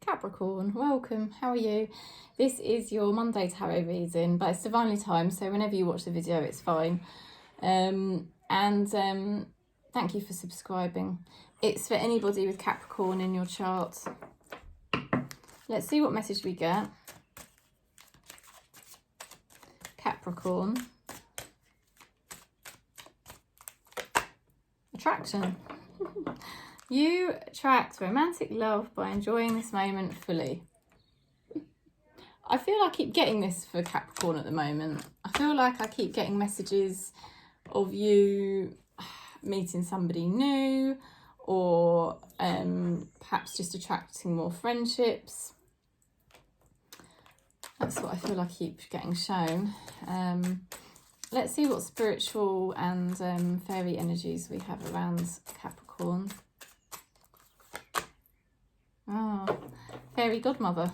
Capricorn, welcome. How are you? This is your Monday tarot reading, but it's divinely timed, so whenever you watch the video, it's fine. Thank you for subscribing. It's for anybody with Capricorn in your chart. Let's see what message we get. Capricorn. Attraction. You attract romantic love by enjoying this moment fully. I feel I keep getting this for Capricorn at the moment. I feel like I keep getting messages of you meeting somebody new, or perhaps just attracting more friendships. That's what I feel I keep getting shown. Let's see what spiritual and fairy energies we have around Capricorn. Oh, fairy godmother.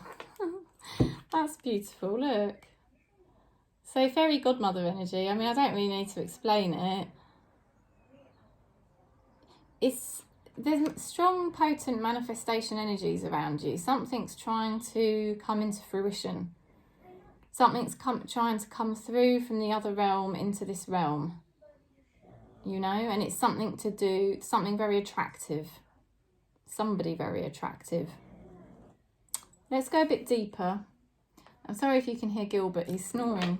That's beautiful, look. So fairy godmother energy, I mean, I don't really need to explain it. There's strong, potent manifestation energies around you. Something's trying to come into fruition. Something's trying to come through from the other realm into this realm. You know, and it's something to do, something very attractive. Somebody very attractive. Let's go a bit deeper. I'm sorry if you can hear Gilbert, he's snoring.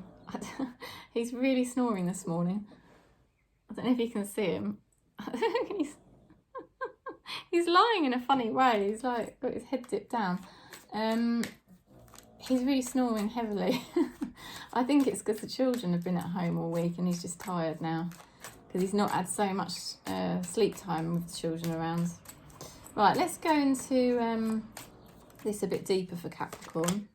He's really snoring this morning. I don't know if you can see him. He's lying in a funny way. He's like got his head dipped down. He's really snoring heavily. I think it's because the children have been at home all week and he's just tired now because he's not had so much sleep time with the children around. Right, let's go into this a bit deeper for Capricorn.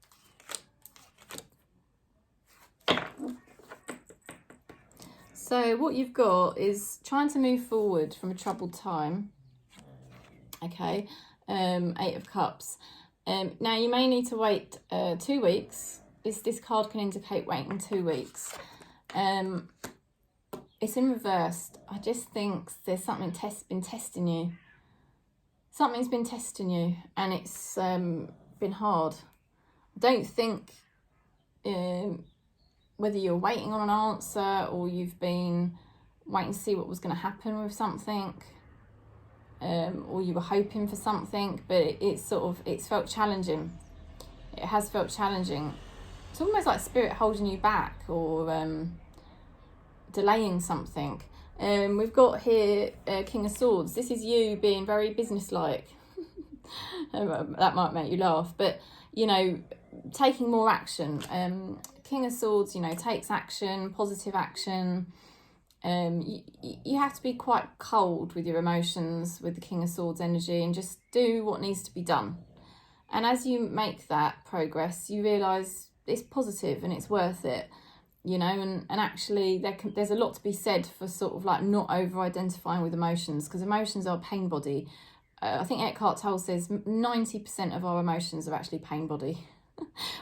So what you've got is trying to move forward from a troubled time. Okay, 8 of Cups. Now you may need to wait 2 weeks. This card can indicate waiting 2 weeks. It's in reverse. I just think there's something been testing you. Something's been testing you and it's been hard. I don't think whether you're waiting on an answer or you've been waiting to see what was going to happen with something, or you were hoping for something, but it's felt challenging. It has felt challenging. It's almost like spirit holding you back or delaying something. We've got here King of Swords. This is you being very businesslike. That might make you laugh, but you know, taking more action. King of Swords, you know, takes action, positive action. You have to be quite cold with your emotions with the King of Swords energy and just do what needs to be done. And as you make that progress, you realise it's positive and it's worth it. You know, and actually there's a lot to be said for sort of like not over-identifying with emotions, because emotions are pain body. I think Eckhart Tolle says 90% of our emotions are actually pain body.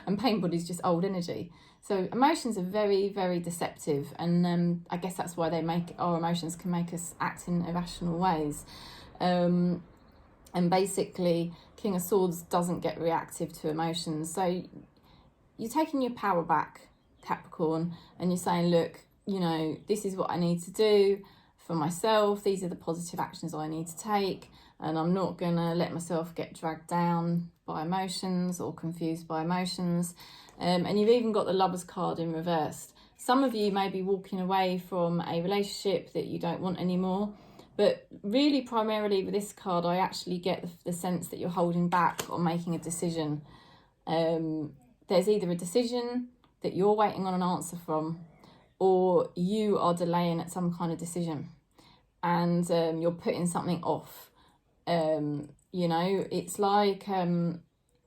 And pain body is just old energy. So emotions are very, very deceptive. And I guess that's why our emotions can make us act in irrational ways. And basically, King of Swords doesn't get reactive to emotions. So you're taking your power back, Capricorn, and you're saying, look, you know, this is what I need to do for myself. These are the positive actions I need to take, and I'm not going to let myself get dragged down by emotions or confused by emotions. And you've even got the Lovers card in reverse. Some of you may be walking away from a relationship that you don't want anymore, but really primarily with this card, I actually get the sense that you're holding back on making a decision. There's either a decision that you're waiting on an answer from, or you are delaying at some kind of decision and you're putting something off. You know, it's like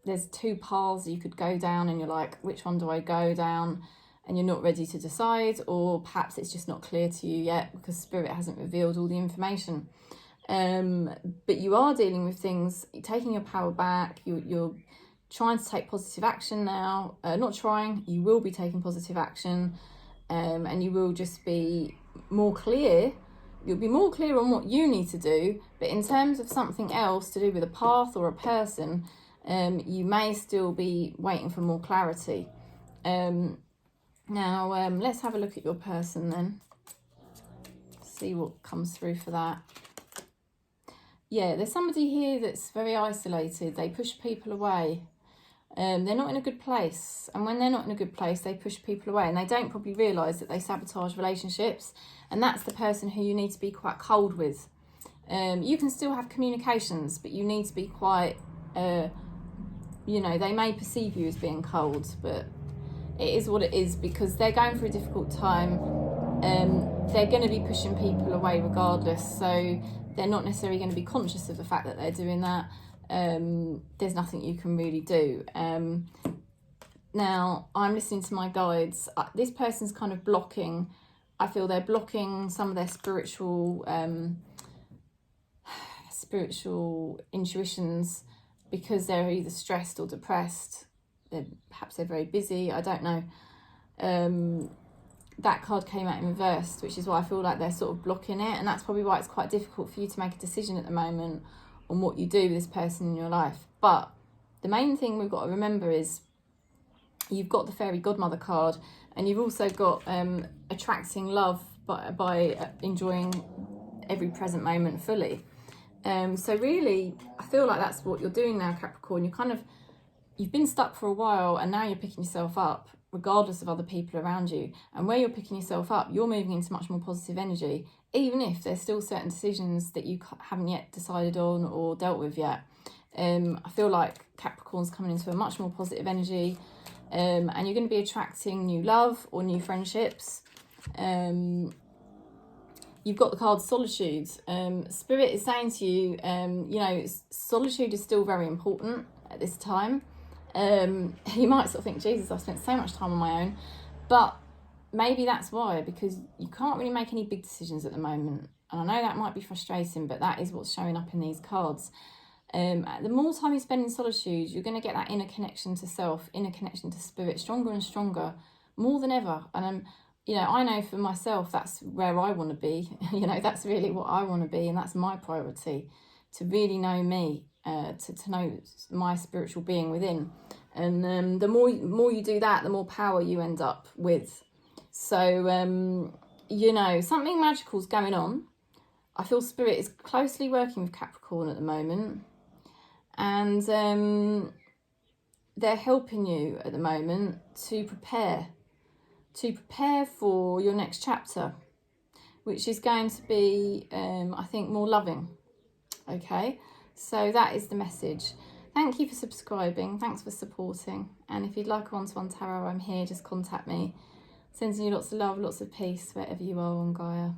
there's 2 paths you could go down and you're like, which one do I go down? And you're not ready to decide, or perhaps it's just not clear to you yet because Spirit hasn't revealed all the information. But you are dealing with things, you're taking your power back, you're trying to take positive action now. Not trying, you will be taking positive action, and you will just be more clear. You'll be more clear on what you need to do, but in terms of something else to do with a path or a person, You may still be waiting for more clarity. Now, let's have a look at your person then. See what comes through for that. Yeah, there's somebody here that's very isolated. They push people away. They're not in a good place. And when they're not in a good place, they push people away. And they don't probably realise that they sabotage relationships. And that's the person who you need to be quite cold with. You can still have communications, but you need to be quite, you know, they may perceive you as being cold, but it is what it is, because they're going through a difficult time. They're going to be pushing people away regardless. So they're not necessarily going to be conscious of the fact that they're doing that. There's nothing you can really do. Now, I'm listening to my guides. This person's kind of blocking. I feel they're blocking some of their spiritual intuitions because they're either stressed or depressed. Perhaps they're very busy. I don't know. That card came out in reverse, which is why I feel like they're sort of blocking it. And that's probably why it's quite difficult for you to make a decision at the moment on what you do with this person in your life. But the main thing we've got to remember is you've got the fairy godmother card, and you've also got attracting love by enjoying every present moment fully. So really, I feel like that's what you're doing now, Capricorn. You've been stuck for a while, and now you're picking yourself up regardless of other people around you. And where you're picking yourself up, you're moving into much more positive energy, even if there's still certain decisions that you haven't yet decided on or dealt with yet. I feel like Capricorn's coming into a much more positive energy, and you're going to be attracting new love or new friendships. You've got the card Solitude. Spirit is saying to you, you know, solitude is still very important at this time. You might sort of think, Jesus, I've spent so much time on my own. But maybe that's why, because you can't really make any big decisions at the moment. And I know that might be frustrating, but that is what's showing up in these cards. The more time you spend in solitude, you're going to get that inner connection to self, inner connection to spirit, stronger and stronger, more than ever. And you know, I know for myself, that's where I want to be. You know, that's really what I want to be, and that's my priority, to really know me, to know my spiritual being within. And the more you do that, the more power you end up with. So, you know, something magical's going on. I feel Spirit is closely working with Capricorn at the moment. And they're helping you at the moment to prepare for your next chapter, which is going to be, I think, more loving. Okay, so that is the message. Thank you for subscribing. Thanks for supporting. And if you'd like a one-to-one tarot, I'm here. Just contact me. Sending you lots of love, lots of peace wherever you are on Gaia.